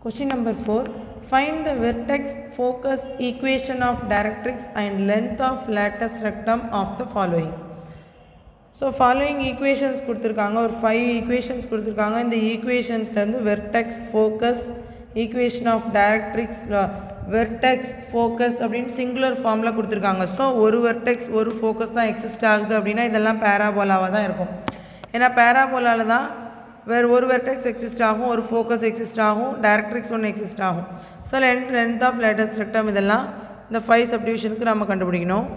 Question number 4. Find the vertex focus equation of directrix and length of lattice rectum of the following. So following equations கொடுத்திருக்காங்க ஒரு 5 equations கொடுத்திருக்காங்க இந்த equationsல இருந்து vertex focus equation of directrix vertex focus அப்படினு singular formல கொடுத்திருக்காங்க. So ஒரு vertex ஒரு focus தான் exist ஆகுது அப்படினா இதெல்லாம் parabola தான் இருக்கும். ஏனா parabola தான் வேறு ஒரு vertex exist ஆகும் ஒரு focus exist ஆகும் directrix ஒன்று exist ஆகும். So length of lattice rectum இதெல்லாம் இந்த 5 subdivisionக்கு நம்ம கண்டுபிடிக்கணும்.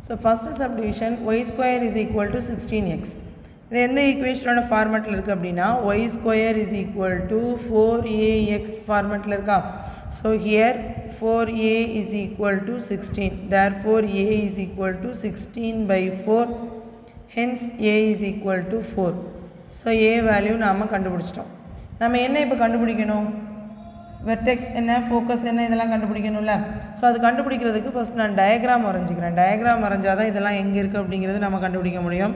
So first subdivision y square is equal to 16x. இது எந்த ஈக்குவேஷனோட ஃபார்மேட்டில் இருக்குது அப்படின்னா y square is equal to 4ax ஃபார்மேட்டில் இருக்கா. So here 4a is equal to 16. Therefore a is equal to 16 by 4. Hence a is equal to 4. So a value நாம கண்டுபிடிச்சிட்டோம். நம்ம என்ன இப்போ கண்டுபிடிக்கணும் vertex என்ன focus என்ன இதெல்லாம் கண்டுபிடிக்கணும்ல. ஸோ அது கண்டுபிடிக்கிறதுக்கு ஃபர்ஸ்ட் நான் டயக்ராம் வரைஞ்சிக்கிறேன். டயக்ராம் வரைஞ்சாதான் இதெல்லாம் எங்கே இருக்குது அப்படிங்கிறது நம்ம கண்டுபிடிக்க முடியும்.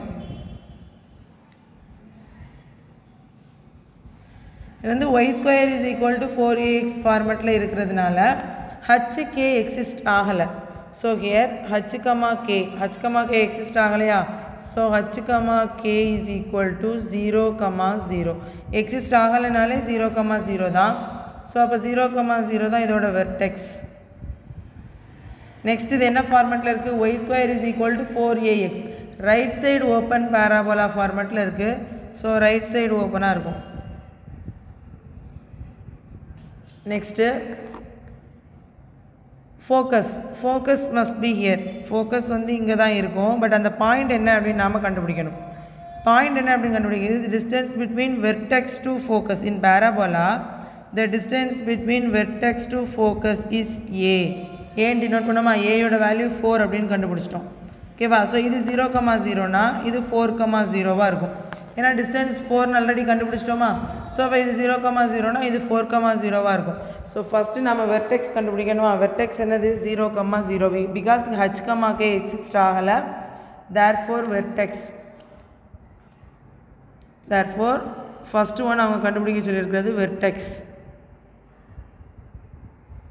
இது வந்து y square is equal to 4ax ஃபார்மேட்டில் இருக்கிறதுனால hk எக்ஸிஸ்ட் ஆகலை. So here h, k exist ஆகலையா. So h, k is equal to 0, 0. Exist ஆகலைனாலே 0, 0 தான். ஸோ அப்போ 0, 0 தான் இதோட வெர்டெக்ஸ். நெக்ஸ்ட் இது என்ன ஃபார்மேட்டில் இருக்குது y square is equal to 4ax right side open parabola ஃபார்மேட்டில் இருக்குது. ஸோ ரைட் சைடு ஓப்பனாக இருக்கும். Next focus must be here. focus வந்து இங்கே தான் இருக்கும். பட் அந்த பாயிண்ட் என்ன அப்படின்னு நாம் கண்டுபிடிக்கணும். பாயிண்ட் என்ன அப்படின்னு கண்டுபிடிக்கிறது the distance between vertex to focus in parabola. The distance between vertex to focus is a. ஏன் டினோட் பண்ணோமா ஏயோட வேல்யூ 4 அப்படின்னு கண்டுபிடிச்சிட்டோம். ஓகேவா. ஸோ இது 0, 0னா இது 4, 0வா இருக்கும். ஏன்னா டிஸ்டன்ஸ் 4 ஆல்ரெடி கண்டுபிடிச்சிட்டோமா. ஸோ அப்போ இது 0, 0னா இது 4, 0வா இருக்கும். ஸோ ஃபஸ்ட்டு நம்ம வெர்டெக்ஸ் கண்டுபிடிக்கணுமா. வெர்டெக்ஸ் என்னது 0, 0 பிகாஸ் h, k எக்ஸிஸ்ட் ஆகலை. தேர்ஃபோர் வெர்டெக்ஸ் ஃபஸ்ட்டு ஒன் அவங்க கண்டுபிடிக்க சொல்லியிருக்கிறது வெர்டெக்ஸ்.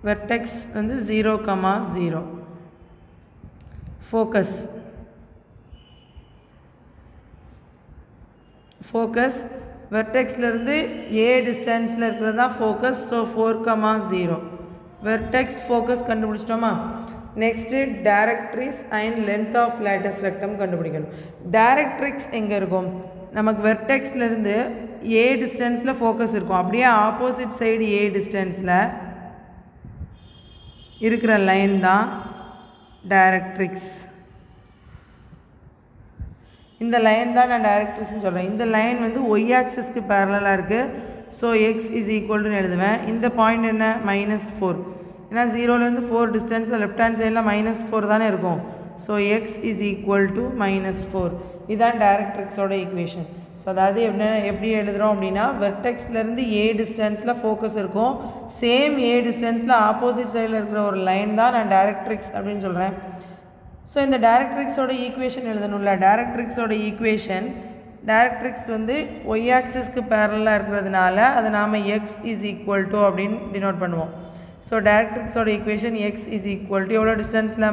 வெர்டெக்ஸ் வந்து 0, 0. ஃபோக்கஸ் வெர்டெக்ஸ்லேருந்து ஏ டிஸ்டன்ஸில் இருக்கிறது தான் ஃபோக்கஸ். ஸோ 4, 0 வெர்டெக்ஸ் ஃபோக்கஸ் கண்டுபிடிச்சிட்டோமா. Next directrix and length of latus rectum கண்டுபிடிக்கணும். டைரக்ட்ரிக்ஸ் எங்கே இருக்கும் நமக்கு வெர்டெக்ஸ்லேருந்து ஏ டிஸ்டன்ஸில் ஃபோக்கஸ் இருக்கும். அப்படியே ஆப்போசிட் சைடு ஏ டிஸ்டன்ஸில் இருக்கிற லைன் தான் டைரக்ட்ரிக்ஸ். இந்த லைன் தான் நான் டைரக்ட்ரிக்ஸ்னு சொல்கிறேன். இந்த லைன் வந்து ஒய் ஆக்சிஸ்க்கு பேரலாக இருக்குது. ஸோ எக்ஸ் இஸ் ஈக்குவல்டுன்னு எழுதுவேன். இந்த பாயிண்ட் என்ன -4. ஏன்னா 0லேருந்து 4 டிஸ்டன்ஸில் லெஃப்ட் ஹேண்ட் சைடில் -4 தானே இருக்கும். So x is equal to -4. இதுதான் டைரக்ட்ரிக்ஸோட ஈக்குவேஷன். ஸோ அதாவது எப்படி எழுதுகிறோம் அப்படின்னா வெர்டெக்ஸ்லேருந்து ஏ டிஸ்டன்ஸில் ஃபோக்கஸ் இருக்கும். சேம் ஏ டிஸ்டன்ஸில் ஆப்போசிட் சைடில் இருக்கிற ஒரு லைன் தான் நான் டைரக்ட்ரிக்ஸ் அப்படின்னு சொல்கிறேன். ஸோ இந்த டைரக்ட்ரிக்ஸோட ஈக்குவேஷன் எழுதணும்ல. டைரக்ட்ரிக்ஸோட ஈக்குவேஷன் டைரக்ட்ரிக்ஸ் வந்து ஒய் ஆக்சிஸ்க்கு பேரலாக இருக்கிறதுனால அதை நாம் எக்ஸ் இஸ் ஈக்குவல் டு அப்படின்னு டினோட் பண்ணுவோம். ஸோ டைரக்ட்ரிக்ஸோட equation x is equal to எவ்வளோ டிஸ்டன்ஸில்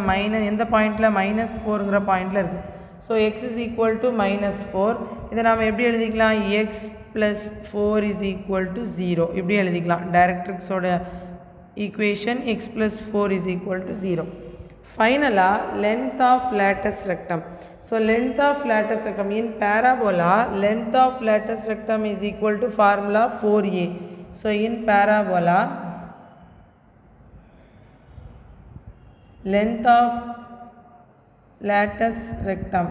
எந்த பாயிண்டில் -4ங்கிற பாயிண்டில் இருக்குது. So x is equal to -4. இதை நாம் எப்படி எழுதிக்கலாம் எக்ஸ் + 4 இஸ் ஈக்குவல் டு 0 இப்படி எழுதிக்கலாம். டைரக்ட்ரிக்ஸோட equation x + 4 is equal to 0. ஃபைனலாக length of lattice rectum. So length of lattice rectum in parabola, length of lattice rectum is equal to formula 4a. So in parabola, length of lattice rectum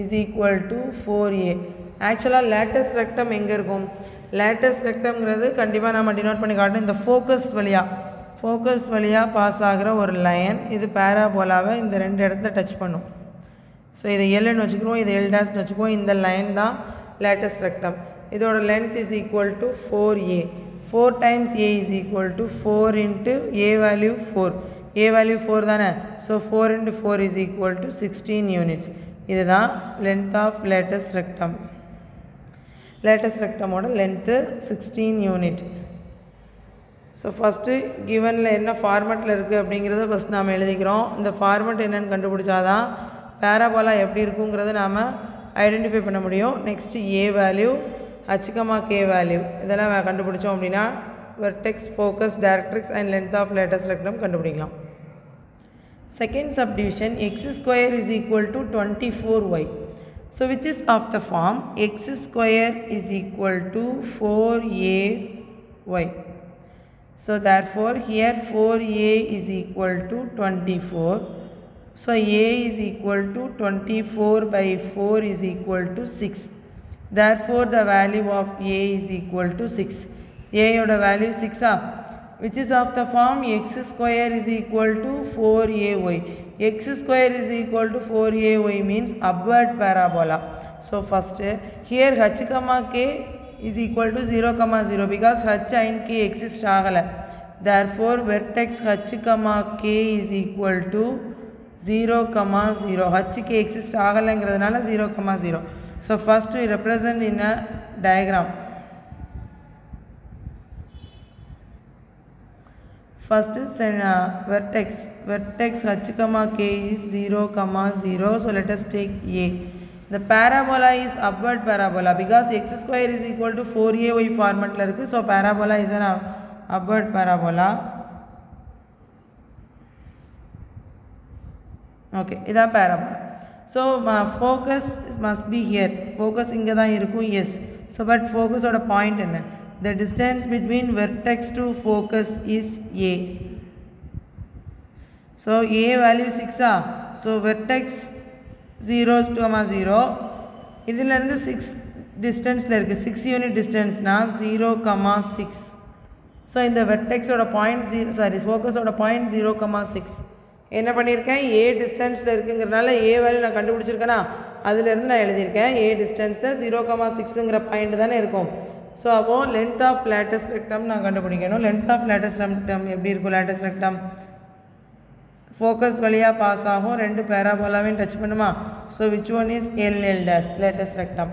is equal to 4a. ஆக்சுவலாக lattice rectum எங்கே இருக்கும். lattice rectumங்கிறது கண்டிப்பாக நம்ம denote பண்ணி காட்டணும். இந்த focus வழியாக pass ஆகிற ஒரு லைன் இது பேராபோலாவை இந்த 2 இடத்துல டச் பண்ணும். ஸோ இதை எல்னு வச்சுக்குவோம், இதை எல்டாஸ்னு வச்சுக்குவோம். இந்த லைன் தான் லேட்டஸ்ட் ரெக்டம். இதோட length is equal to 4a. 4 times a is equal to 4 into a value 4. a value 4 தானே. So 4 into 4 is equal to 16 units. இதுதான் length of lattice rectum. lattice rectum oda length 16 unit. So first given la enna format la irukku அப்படிங்கறத first நாம எழுதிக்கிறோம். இந்த format என்னன்னு கண்டுபிடிச்சாதான் parabola எப்படி இருக்கும்ங்கறத நாம identify பண்ண முடியும். next a value h, k value இதெல்லாம் கண்டுபிடிச்சோம் அப்படினா vertex, focus, directrix and length of lattice rectum கண்டுபிடிக்கலாம். Second subdivision x square is equal to 24y. So which is of the form x square is equal to 4ay. So therefore here 4a is equal to 24. So a is equal to 24 by 4 is equal to 6. Therefore the value of a is equal to 6. A oda value 6 which is of the form x square is equal to 4ay. X square is equal to 4ay means upward parabola. So first here h, k is equal to 0, 0 because h and k exist agala. Therefore vertex h, k is equal to 0, 0. h, k exist agalangradhanaala 0, 0. So first we represent in a diagram. First is vertex h, k is 0, 0. So let us take a. The parabola is upward parabola because x square is equal to 4ay format la irukku. So parabola is an upward parabola. Okay, this is parabola. So focus must be here. Focus inga dhaan irukku, yes. So but focus oda point enna? The distance between vertex to focus is a. So a value 6 So vertex 0, 0. இதில் இருந்து 6 டிஸ்டன்ஸில் இருக்குது 6 unit டிஸ்டன்ஸ்னா 0, 6. So இந்த வெர்டெக்ஸோட point ஃபோக்கஸோட point 0, 6. என்ன பண்ணியிருக்கேன் ஏ டிஸ்டன்ஸில் இருக்குங்கிறனால A value நான் கண்டுபிடிச்சிருக்கேன்னா அதுலேருந்து நான் எழுதியிருக்கேன் ஏ டிஸ்டன்ஸில் 0, 6ங்கிற பாயிண்ட் தானே இருக்கும். ஸோ அப்போது லென்த் ஆஃப் lattice rectum நான் கண்டுபிடிக்கணும். லென்த் ஆஃப் lattice rectum எப்படி இருக்கும்? lattice rectum ஃபோக்கஸ் வழியாக பாஸ் ஆகும், ரெண்டு பேராபோலாவையும் டச் பண்ணுமா? So which one is L dash lattice rectum.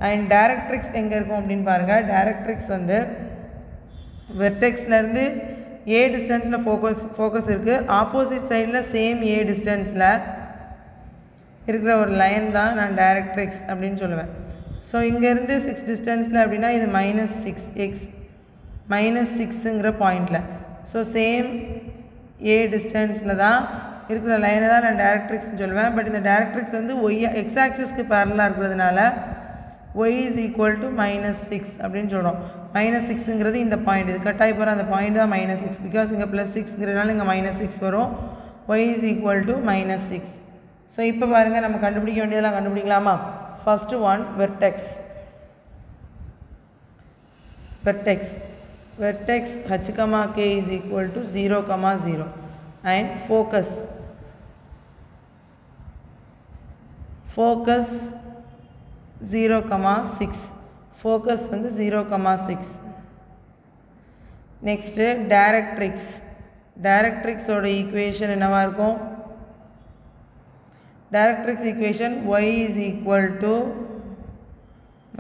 And directrix எங்கே இருக்கும் அப்படின்னு பாருங்கள். டைரக்ட்ரிக்ஸ் வந்து வெர்டெக்ஸ்லேருந்து ஏ டிஸ்டன்ஸில் ஃபோக்கஸ் இருக்குது. ஆப்போசிட் சைடில் சேம் ஏ டிஸ்டன்ஸில் இருக்கிற ஒரு லைன் தான் நான் டைரக்ட்ரிக்ஸ் அப்படின்னு சொல்லுவேன். ஸோ இங்கேருந்து 6 டிஸ்டன்ஸில் அப்படின்னா இது -6 -6ங்கிற பாயிண்டில். ஸோ சேம் ஏ டிஸ்டன்ஸில் தான் இருக்கிற லைனை தான் நான் டைரக்ட்ரிக்ஸ்னு சொல்லுவேன். பட் இந்த டைரக்ட்ரிக்ஸ் வந்து எக்ஸ் ஆக்சிஸ்க்கு பேரலாக இருக்கிறதுனால y is equal to -6 அப்படின்னு சொல்கிறோம். -6ங்கிறது இந்த பாயிண்ட், இது கட்டாயி போகிற அந்த பாயிண்ட் தான் -6 பிகாஸ் இங்கே +6ங்கிறதுனால இங்கே -6 வரும். y is equal to -6. So இப்போ பாருங்கள் நம்ம கண்டுபிடிக்க வேண்டியதெல்லாம் கண்டுபிடிக்கலாமா? First one vertex h, k is equal to 0, 0 and focus 0, 6. Focus வந்து 0, 6. நெக்ஸ்ட்டு டைரக்ட்ரிக்ஸோட ஈக்குவேஷன் என்னவா இருக்கும்? Directrix equation y is equal to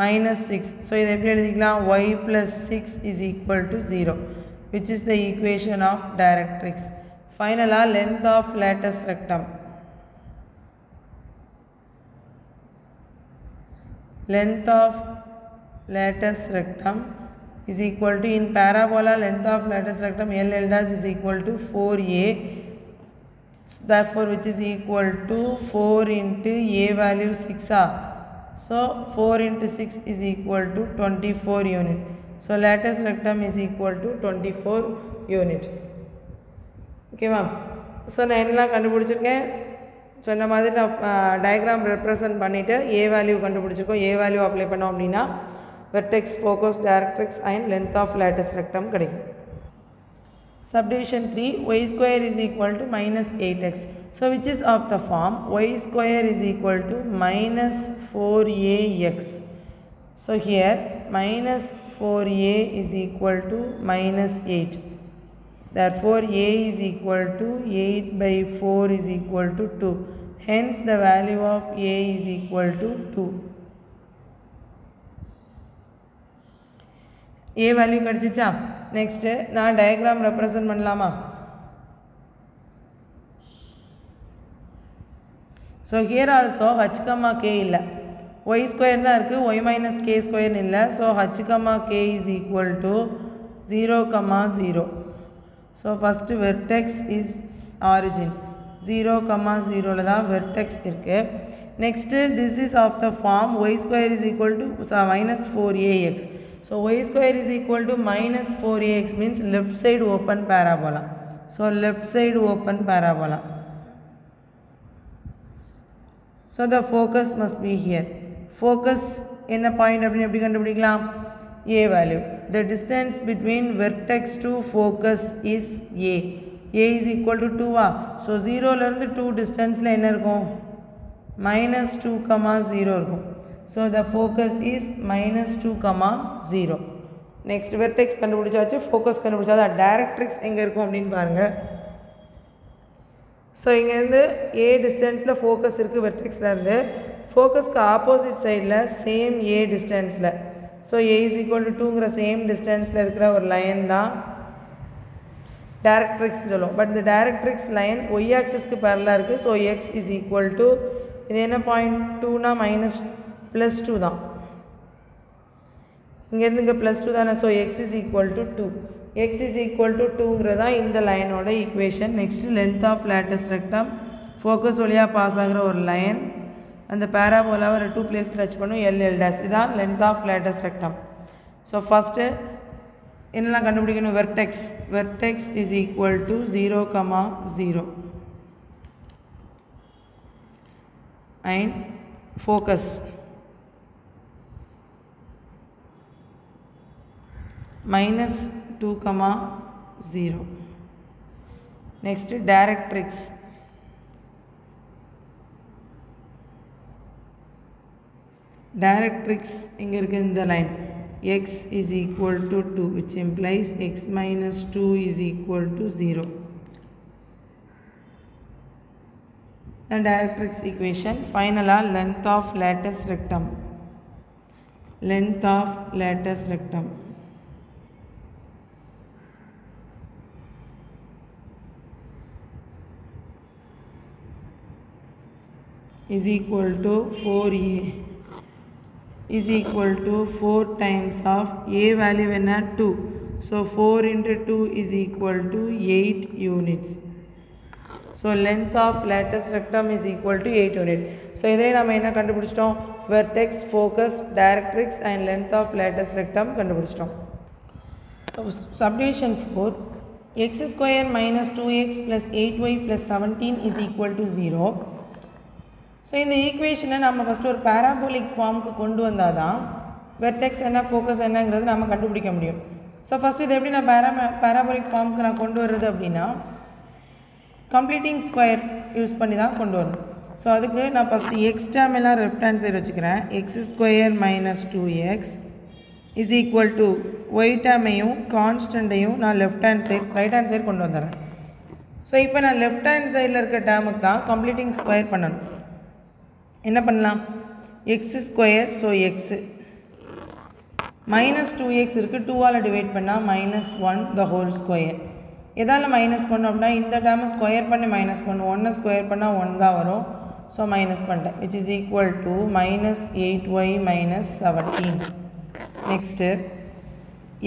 -6. So இதை எப்படி எழுதிக்கலாம்? y plus 6 is equal to 0 which is the equation of directrix. ஃபைனலாக length of lattice rectum. Length of lattice rectum is equal to, in parabola length of lattice rectum L dash is equal to 4a. Therefore which is equal to 4 into a value 6 so 4 into 6 is equal to 24 unit. So lattice rectum is equal to 24 unit. Okay ma'am. So நான் என்னலாம் கண்டுபிடிச்சிருக்கேன் சொன்ன மாதிரி நான் diagram represent பண்ணிவிட்டு A value கண்டுபிடிச்சிருக்கோம். A value apply பண்ணோம் அப்படின்னா vertex, focus, directrix and length of lattice rectum கிடைக்கும். Subdivision 3, y square is equal to -8x. So which is of the form y square is equal to -4ax. So here -4a is equal to -8. Therefore a is equal to 8 by 4 is equal to 2. Hence the value of a is equal to 2. a value கிடச்சிச்சா next நான் diagram represent பண்ணலாமா so here also h, k இல்லை y square தான் இருக்குது y minus k ஸ்கொயர்னு இல்லை so h, k is equal to 0, 0 so first vertex is origin 0, 0ல தான் வெர்டெக்ஸ் இருக்குது next this is of the form y square is equal to minus 4ax so y square is equal to minus 4ax means left side open parabola so left side open parabola so the focus must be here focus என்ன point அப்படின்னு எப்படி கண்டுபிடிக்கலாம் a value the distance between vertex to focus is a is equal to 2 so 0 ல இருந்து 2 டிஸ்டன்ஸ்ல என்ன இருக்கும் minus 2, 0 இருக்கும் so the focus is minus 2, 0 next vertex கண்டுபிடிச்சாச்சு focus கண்டுபிடிச்சாச்சு directrix எங்க இருக்கும் அப்படினு பாருங்க so இங்க இருந்து a டிஸ்டன்ஸ்ல focus இருக்கு vertexல இருந்து focusக்கு opposite sideல same a டிஸ்டன்ஸ்ல so a is equal to 2ங்கிற same distanceல இருக்கிற ஒரு லைன் தான் directrix சொல்லுவோம் பட் இந்த directrix லைன் y axisக்கு parallel இருக்கு so x is equal to இது என்ன பாயிண்ட் 2னா minus plus 2 தான் இங்க இருந்து இங்க plus 2 தானே so x is equal to 2 x is equal to 2ங்கிறதா இந்த லைனோட ஈக்குவேஷன் next length of lattice rectum focus வழியா பாஸ் ஆகுற ஒரு லைன் அந்த பேராபோலாவை 2 பிளேஸ் டச் பண்ணும் LL dash இதான் length of lattice rectum so first என்னெல்லாம் கண்டுபிடிக்கணும் vertex is equal to 0, 0 and focus minus 2, 0 next directrix இங்க இருக்கு இந்த line x is equal to 2 which implies x minus 2 is equal to 0 the directrix equation finally length of lattice rectum is equal to 4a is equal to 4 times of a value என்ன 2 so 4 into 2 is equal to 8 units so length of lattice rectum is equal to 8 unit so இதை நாம என்ன கண்டுபிடிச்சிட்டோம் vertex focus directrix and length of lattice rectum கண்டுபிடிச்சிட்டோம் subdivision 4 x square minus 2x plus 8y plus 17 is equal to 0 so இந்த ஈக்குவேஷனை நம்ம first ஒரு parabolic ஃபார்முக்கு கொண்டு வந்தால் தான் வெர்டெக்ஸ் என்ன ஃபோக்கஸ் என்னங்கிறது நம்ம கண்டுபிடிக்க முடியும் ஸோ ஃபஸ்ட்டு இது எப்படி நான் பேராபோலிக் ஃபார்முக்கு நான் கொண்டு வர்றது அப்படின்னா கம்ப்ளீட்டிங் ஸ்கொயர் யூஸ் பண்ணி தான் கொண்டு வரணும் ஸோ அதுக்கு நான் ஃபஸ்ட்டு எக்ஸ் டேர்ம் எல்லாம் லெஃப்ட் ஹேண்ட் சைடு வச்சுக்கிறேன் x square minus 2x is equal to y டேர்மையும் கான்ஸ்டண்ட்டையும் நான் left hand side right hand side கொண்டு வந்துடுறேன் ஸோ இப்போ நான் லெஃப்ட் ஹேண்ட் சைடில் இருக்க டேர்முக்கு தான் கம்ப்ளீட்டிங் ஸ்கொயர் பண்ணணும் என்ன பண்ணலாம் x square so x minus 2x இருக்குது 2ஆல் டிவைட் பண்ணால் மைனஸ் 1 த ஹோல் ஸ்கொயர் எதால் மைனஸ் பண்ணோம் அப்படின்னா இந்த டேர்மை ஸ்கொயர் பண்ணி மைனஸ் பண்ணும் 1 ஸ்கொயர் பண்ணால் 1 தான் வரும் ஸோ மைனஸ் பண்ணிட்டேன் which is equal to minus 8y minus 17 next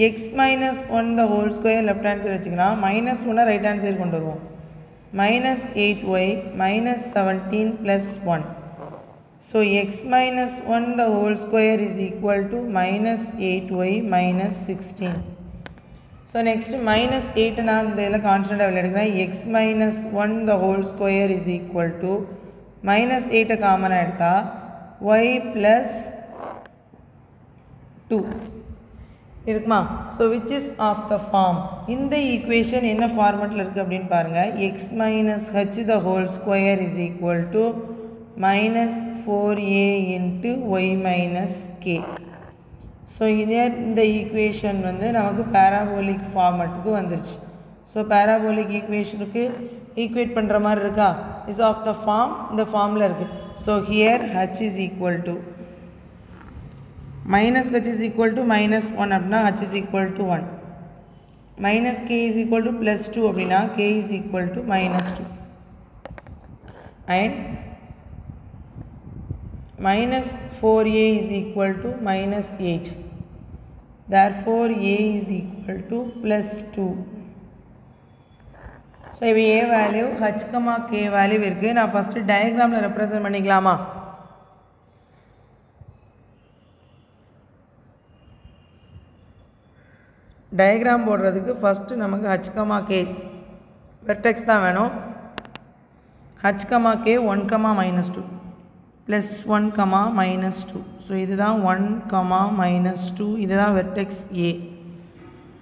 X minus 1 the whole square left hand side வச்சுக்கலாம் மைனஸ் 1 ரைட் ஹேண்ட் சைடு கொண்டு வருவோம் minus 8y minus 17 plus 1 so x minus 1 the whole square is equal to minus 8y minus 16 so next minus 8 நான் இதில் constant வெளில எடுக்கிறேன் x minus 1 the whole square is equal to minus 8 காமனாக எடுத்தால் y plus 2 இருக்குமா so which is of the form இந்த equation என்ன ஃபார்மெட்டில் இருக்குது அப்படின்னு பாருங்கள் x minus h the whole square is equal to minus 4a into y minus k so இந்த equation வந்து நமக்கு பேராபோலிக் ஃபார்மெட்டுக்கு வந்துருச்சு ஸோ பேராபோலிக் ஈக்குவேஷனுக்கு ஈக்குவேட் பண்ணுற மாதிரி இருக்கா இஸ் ஆஃப் த ஃபார்ம் இந்த ஃபார்மில் இருக்குது so here h is equal to minus h is equal to minus 1 அப்படின்னா h is equal to 1. minus k is equal to plus 2 அப்படின்னா k is equal to minus 2. and minus 4a is equal to minus 8. Therefore, a is equal to plus 2. So, if a value, h, k value irukku. Na first diagram la represent பண்ணிக்கலாமா? diagram போடுறதுக்கு first நமக்கு h, k vertex தான் வேணும். h, k 1, minus 2 plus 1, minus 2. So, இதுதான் 1, minus 2. இதுதான் vertex A.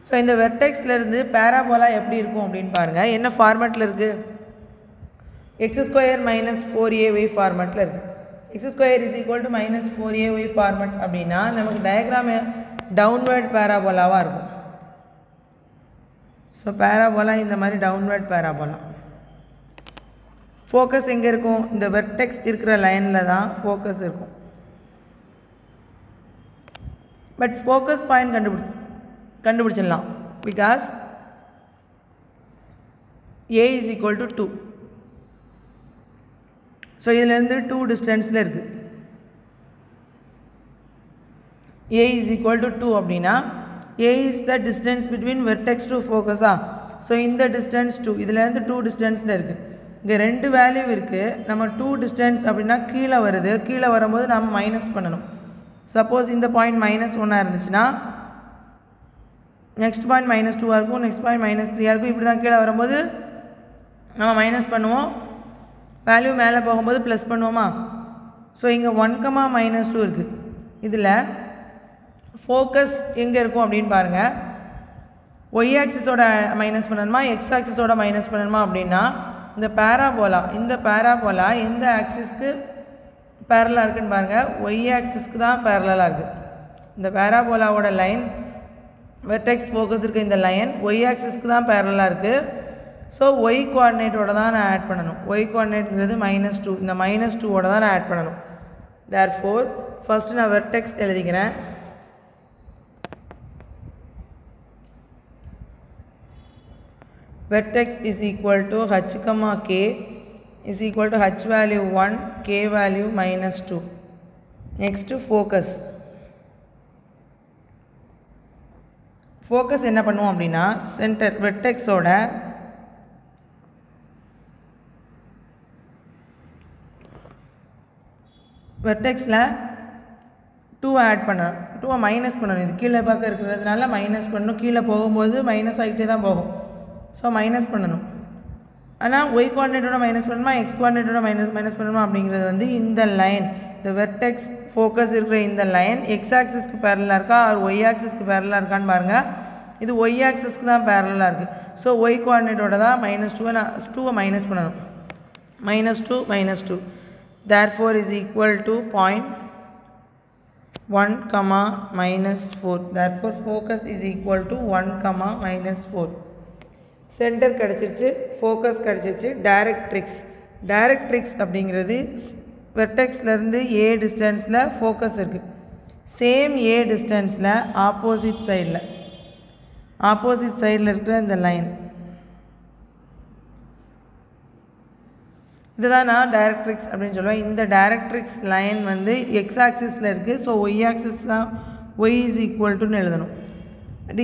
So, இந்த vertexல இருந்து parabola எப்படி இருக்கும் அப்படின்னு பாருங்க. என்ன ஃபார்மட்ல இருக்கு? x square minus 4ay ஃபார்மட்ல இருக்கு. x square is equal to minus 4ay format அப்படின்னா நமக்கு டயக்ராம் downward parabola-வா இருக்கும். So, parabola இந்த மாதிரி downward parabola. focus எங்க இருக்கும்? இந்த vertex இருக்கிற லைன்ல தான் focus இருக்கும். But focus point கண்டுபிடிச்சிடலாம். Because A is equal to 2. So, இதில் இருந்து 2 distanceல இருக்கு. A is equal to 2 அப்படின்னா A is the distance between vertex to focus. So, இந்த distance 2. இதில் இருந்து 2 distanceல இருக்கு. இங்கே ரெண்டு வேல்யூ இருக்குது. நம்ம 2 டிஸ்டன்ஸ் அப்படின்னா கீழே வருது. கீழே வரும்போது நம்ம மைனஸ் பண்ணணும். சப்போஸ் இந்த பாயிண்ட் மைனஸ் 1 இருந்துச்சுன்னா நெக்ஸ்ட் பாயிண்ட் மைனஸ் 2 இருக்கும். நெக்ஸ்ட் பாயிண்ட் மைனஸ் 3 இருக்கும். இப்படி தான் கீழே வரும்போது நம்ம மைனஸ் பண்ணுவோம். வேல்யூ மேலே போகும்போது ப்ளஸ் பண்ணுவோமா? ஸோ இங்கே 1, minus 2 இருக்குது. இதில் ஃபோக்கஸ் எங்கே இருக்கும் அப்படின்னு பாருங்கள். ஒய் ஆக்சிஸோட மைனஸ் பண்ணணுமா எக்ஸ் ஆக்சிஸோட மைனஸ் பண்ணணுமா அப்படின்னா இந்த பேராபோலா எந்த ஆக்சிஸ்க்கு பேரலாக இருக்குன்னு பாருங்கள். ஒய் ஆக்சிஸ்க்கு தான் பேரலாக இருக்குது. இந்த பேராபோலாவோட லைன் வெர்டெக்ஸ் ஃபோக்கஸ் இருக்க இந்த லைன் ஒய் ஆக்சிஸ்க்கு தான் பேரலாக இருக்குது. ஸோ ஒய் கோஆர்டினேட்டோட தான் நான் ஆட் பண்ணணும். ஒய் கோஆர்டினேட்ங்கிறது -2. இந்த -2ஓட தான் நான் ஆட் பண்ணணும். தேர்ஃபோர் ஃபஸ்ட்டு நான் வெர்டெக்ஸ் எழுதிக்கிறேன். vertex is equal to h, k is equal to h value 1, k value -2. Next focus. Focus என்ன பண்ணுவோம் அப்படின்னா சென்டர் வெர்டெக்ஸோட வெர்டெக்ஸில் 2 ஆட் பண்ணணும். 2 மைனஸ் பண்ணணும். இது கீழே பார்க்க இருக்கிறதுனால மைனஸ் பண்ணணும். கீழே போகும்போது மைனஸ் ஆகிட்டே தான் போகும். ஸோ மைனஸ் பண்ணணும். ஆனால் ஒய் கோஆர்டினேட்டோட மைனஸ் பண்ணணுமா எக்ஸ் கோஆர்டினேட்டோட மைனஸ் பண்ணணுமா அப்படிங்கிறது வந்து இந்த லைன் இந்த வெர்டெக்ஸ் ஃபோக்கஸ் இருக்கிற இந்த லைன் எக்ஸ் ஆக்சிஸ்க்கு பேரலாக இருக்கா ஆர் ஒய் ஆக்சிஸ்க்கு பேரலாக இருக்கான்னு பாருங்கள். இது ஒய் ஆக்சிஸ்க்கு தான் பேரலாக இருக்குது. ஸோ ஒய் கோஆர்டினேட்டோட தான் -2 நான் 2 மைனஸ் பண்ணணும். -2 therefore is equal to 0.1, -4. Therefore focus is equal to 1, -4. Centre கிடச்சிருச்சு. ஃபோக்கஸ் கிடச்சிருச்சு. டைரக்ட்ரிக்ஸ் அப்படிங்கிறது வெர்டெக்ஸ்லேருந்து ஏ டிஸ்டன்ஸில் ஃபோக்கஸ் இருக்குது. சேம் ஏ டிஸ்டன்ஸில் ஆப்போசிட் சைடில் இருக்கிற இந்த லைன் இதுதான் நான் டைரக்ட்ரிக்ஸ் அப்படின்னு சொல்லுவேன். இந்த டைரக்ட்ரிக்ஸ் லைன் வந்து எக்ஸ் ஆக்சிஸில் இருக்குது. ஸோ ஒய் ஆக்சிஸ் தான் ஒய் இஸ் ஈக்குவல் டுன்னு எழுதணும்.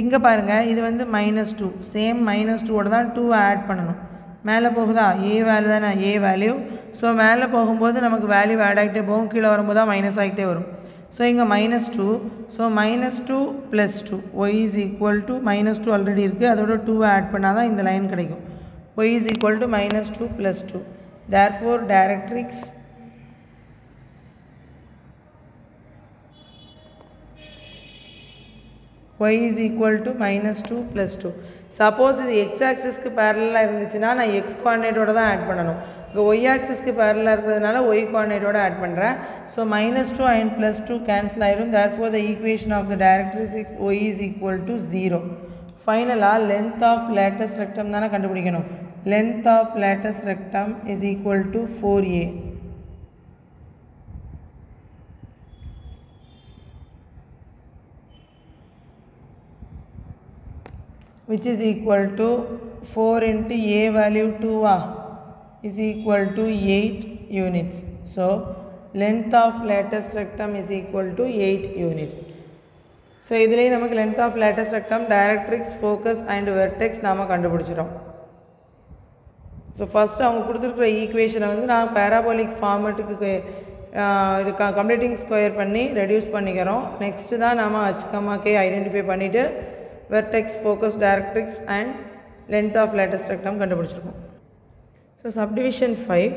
இங்கே பாருங்கள் இது வந்து -2 சேம் -2ஓட தான் 2 ஆட் பண்ணணும். மேலே போகுதா ஏ வேல்யூ தானே ஏ வேல்யூ. ஸோ மேலே போகும்போது நமக்கு வேல்யூ ஆட் ஆகிட்டே போகும். கீழே வரும்போது தான் மைனஸ் ஆகிட்டே வரும். ஸோ இங்கே -2 so -2 + 2 y is equal to -2 already இருக்குது. அதோட 2 ஆட் பண்ணால் தான் இந்த லைன் கிடைக்கும். Y is equal to -2 + 2. Therefore directrix y is equal to -2 + 2. Suppose இது எக்ஸ் ஆக்சிஸ்க்கு பேரலாக இருந்துச்சுன்னா நான் எக்ஸ் கோஆர்டினேட்டோட தான் ஆட் பண்ணணும். இங்கே ஒய் ஆக்சிஸ்க்கு பேரலாக இருக்கிறதுனால ஒய் கோஆர்டினேட்டோட ஆட் பண்ணுறேன். ஸோ -2 and +2 கேன்சல் ஆயிரும். therefore the equation of the directrix y is equal to 0. ஃபைனலாக length of lattice rectum தானே கண்டுபிடிக்கணும். length of lattice rectum is equal to 4a. 4 which is equal to 4 into a value 2 is equal to 8 units. So length of lattice rectum is equal to 8 units. So இதிலே நமக்கு length of lattice rectum, directrix, focus and vertex நாம கண்டுபிடிச்சிரோம். So first அவங்க கொடுத்திருக்கிற ஈக்குவேஷனை வந்து நான் parabolic formatக்கு completing square பண்ணி reduce பண்ணிக்கிறோம். Next தான் நாம h, k identify பண்ணிட்டு vertex, focus, directrix and length of lattice rectum கண்டுபிடிச்சிருக்கோம். So subdivision 5,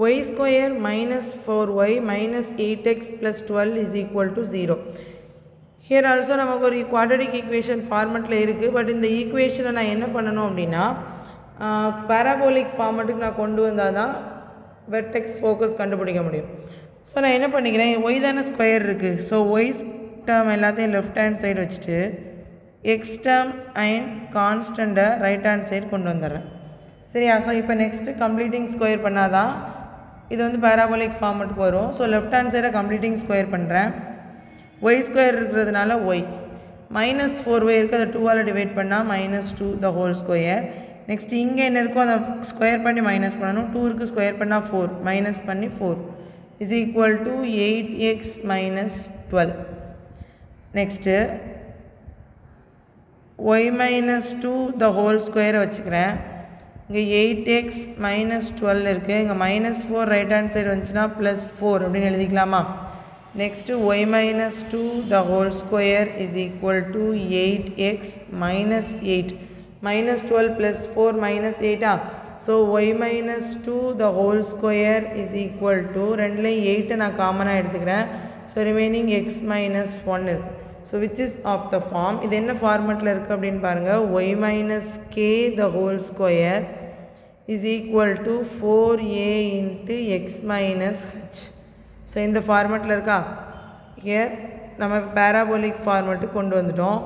y square minus 4y minus 8x plus 12 is equal to 0. Here also நமக்கு ஒரு quadratic equation formatல இருக்கு. But இந்த ஈக்குவேஷனை நான் என்ன பண்ணணும் அப்படின்னா parabolic formatக்கு நான் கொண்டு வந்தால் தான் vertex, focus கண்டுபிடிக்க முடியும். ஸோ நான் என்ன பண்ணிக்கிறேன், y தானே ஸ்கொயர் இருக்குது. ஸோ y டேர்ம் எல்லாத்தையும் லெஃப்ட் ஹேண்ட் சைடு வச்சுட்டு எக்ஸ் டேர்ம் அண்ட் கான்ஸ்டண்ட்டை ரைட் ஹேண்ட் சைடு கொண்டு வந்துடுறேன். சரியா? ஸோ இப்போ நெக்ஸ்ட்டு கம்ப்ளீட்டிங் ஸ்கொயர் பண்ணால் தான் இது வந்து பேராபோலிக் ஃபார்மெட்டுக்கு வரும். ஸோ லெஃப்ட் ஹேண்ட் சைடை கம்ப்ளீட்டிங் ஸ்கொயர் பண்ணுறேன். ஒய் ஸ்கொயர் இருக்கிறதுனால ஒய் மைனஸ் 4y இருக்குது, அதை 2ஆல் டிவைட் பண்ணால் -2 த ஹோல் ஸ்கொயர். நெக்ஸ்ட்டு இங்கே என்ன இருக்கோ அதை ஸ்கொயர் பண்ணி மைனஸ் பண்ணணும். 2 இருக்குது, ஸ்கொயர் பண்ணால் 4, மைனஸ் பண்ணி 4 is equal to 8x minus 12. Next y minus 2 the whole square வச்சுக்கிறேன். இங்கே 8x minus 12 இருக்குது, இங்கே -4 ரைட் ஹேண்ட் சைடு வந்துச்சுன்னா +4 அப்படின்னு எழுதிக்கலாமா? Next y minus 2 the whole square is equal to 8x minus 8 minus 12 plus 4 minus 8 So y minus 2 the whole square is equal to ரெண்டுலேயும் 8 நான் காமனாக எடுத்துக்கிறேன். ஸோ ரிமைனிங் x minus 1 இருக்குது. So which is of the form, இது என்ன ஃபார்மெட்டில் இருக்குது அப்படின்னு பாருங்கள். y minus k the whole square is equal to 4a into x minus h. So இந்த ஃபார்மெட்டில் இருக்கா? ஹியர் நம்ம பேராபோலிக் ஃபார்மெட்டு கொண்டு வந்துட்டோம்.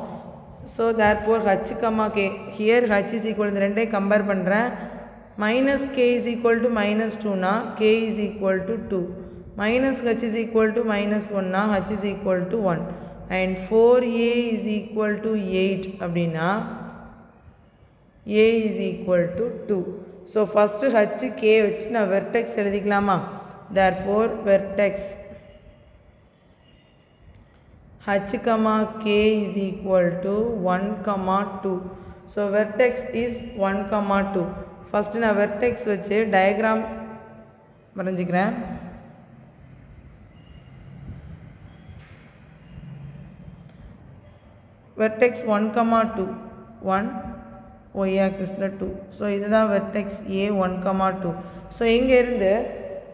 So therefore h, k here h is equal, இந்த ரெண்டே கம்பேர் பண்ணுறேன். minus k is equal to -2 na k is equal to 2, minus h is equal to -1 na h is equal to 1 and 4a is equal to 8 அப்படின்னா a is equal to 2. So first h k வச்சு நான் vertex எழுதிக்கலாமா? Therefore vertex h, k is equal to 1, 2. So vertex is 1, 2. First நான் vertex வச்சு diagram வரைஞ்சிக்கிறேன். Vertex 1, 2 1 y ஆக்சிஸில் 2. So இதுதான் vertex a 1, 2. So இங்கேருந்து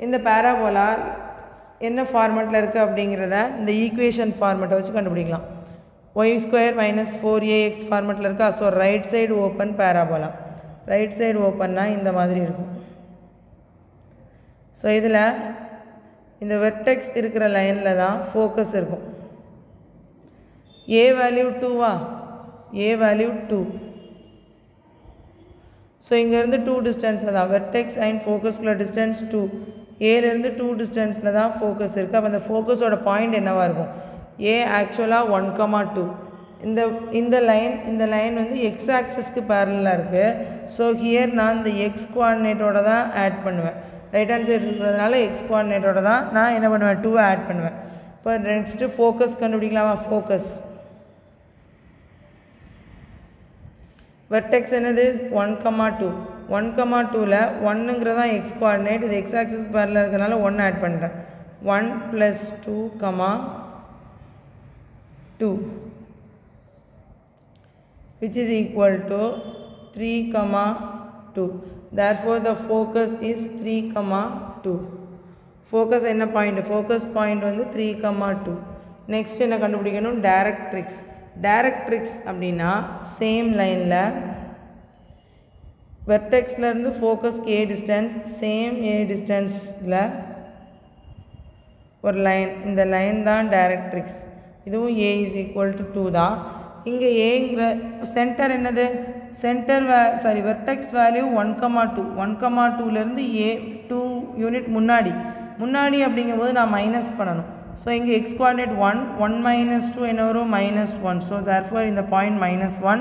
இந்த பேராபோலா என்ன ஃபார்மெட்டில் இருக்குது அப்படிங்கிறத இந்த ஈக்குவேஷன் ஃபார்மெட்டை வச்சு கண்டுபிடிக்கலாம். y ஸ்கொயர் minus 4ax ஃபார்மெட்டில் இருக்கா? So right side open parabola, right side ஓப்பன்னா இந்த மாதிரி இருக்கும். ஸோ இதில் இந்த வெர்டெக்ஸ் இருக்கிற லைனில் தான் ஃபோக்கஸ் இருக்கும். A value 2வா? A value 2. So இங்கேருந்து 2 டிஸ்டன்ஸில் தான் வெர்டெக்ஸ் அண்ட் ஃபோக்கஸ்குள்ள டிஸ்டன்ஸ் 2. ஏலேருந்து 2 டிஸ்டன்ஸில் தான் ஃபோக்கஸ் இருக்குது. அப்போ அந்த ஃபோக்கஸோட பாயிண்ட் என்னவாக இருக்கும்? ஏ ஆக்சுவலாக 1, 2. இந்த லைன் வந்து எக்ஸ் ஆக்சிஸ்க்கு பேரலாக இருக்குது. ஸோ ஹியர் நான் இந்த எக்ஸ் கோஆர்டினேட்டோட தான் ஆட் பண்ணுவேன். ரைட் ஹேண்ட் சைடு இருக்கிறதுனால எக்ஸ் கோஆர்டினேட்டோட தான் நான் என்ன பண்ணுவேன்? 2 ஆட் பண்ணுவேன். இப்போ நெக்ஸ்ட்டு ஃபோக்கஸ் கண்டுபிடிக்கலாமா? ஃபோக்கஸ் வெர்டெக்ஸ் என்னது? 1, 2. 1, 2ல் 1ங்கிறதான் எக்ஸ் கோஆர்டினேட். இது எக்ஸ் ஆக்சிஸ் பேரலாக இருக்கிறதுனால 1 ஆட் பண்ணுறேன். 1 + 2, 2 which is equal to 3, 2. Therefore the focus is 3, 2. Focus என்ன பாயிண்ட்? ஃபோக்கஸ் பாயிண்ட் வந்து 3, 2. நெக்ஸ்ட் என்ன கண்டுபிடிக்கணும்? டைரக்ட்ரிக்ஸ். டைரக்ட்ரிக்ஸ் அப்படின்னா சேம் லைனில் வெர்டெக்ஸ்லேருந்து ஃபோக்கஸ்க்கு ஏ டிஸ்டன்ஸ், சேம் ஏ டிஸ்டன்ஸில் ஒரு லைன், இந்த லைன் தான் டைரக்ட்ரிக்ஸ். இதுவும் a is equal to 2 தான். இங்கே ஏங்கிற சென்டர் என்னது? Centre vertex value 1, 2. 1, 2லேருந்து ஏ 2 யூனிட் முன்னாடி அப்படிங்கும்போது நான் மைனஸ் பண்ணணும். ஸோ இங்கே எக்ஸ் கோஆர்டினேட் 1, 1 - 2 என்ன வரும்? -1. ஸோ தேர்ஃபோர் இந்த பாயிண்ட் -1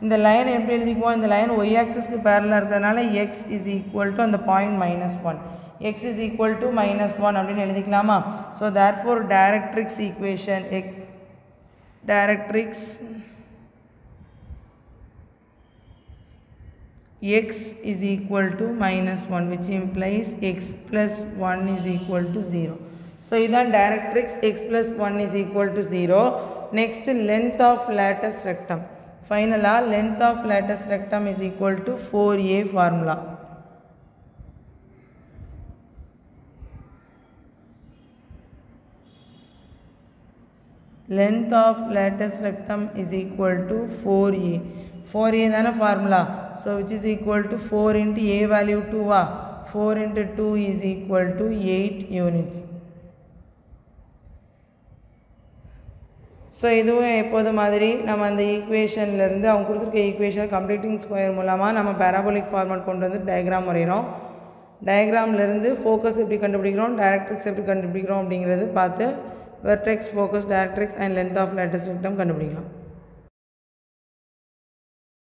இந்த லைன் எப்படி எழுதிக்குவோம், இந்த லைன் y ஆக்சிஸ்க்கு பேரலாக இருக்கிறதுனால x is equal to அந்த point -1, x is equal to -1 அப்படின்னு எழுதிக்கலாமா. So therefore directrix equation directrix x is equal to -1 which implies x plus 1 is equal to 0. So இதான் directrix x plus 1 is equal to 0. Next length of lattice rectum. Finally length of lattice rectum is equal to 4a formula. Length of lattice rectum is equal to 4a. 4a தான formula. So which is equal to 4 into a value 2 வா. 4 into 2 is equal to 8 units. So இதுவும் எப்போது மாதிரி நம்ம அந்த ஈக்குவேஷன்லேருந்து அவங்க கொடுத்துருக்க equation completing square மூலமாக நம்ம பேராபோலிக் ஃபார்மேட் கொண்டு வந்து டயக்ராம் வரைகிறோம். டயக்ராம்லேருந்து ஃபோக்கஸ் எப்படி கண்டுபிடிக்கிறோம், டைரக்ட்ரிக்ஸ் எப்படி கண்டுபிடிக்கிறோம் அப்படிங்கிறது பார்த்து vertex, focus, directrix and length of latus rectum கண்டுபிடிக்கலாம்.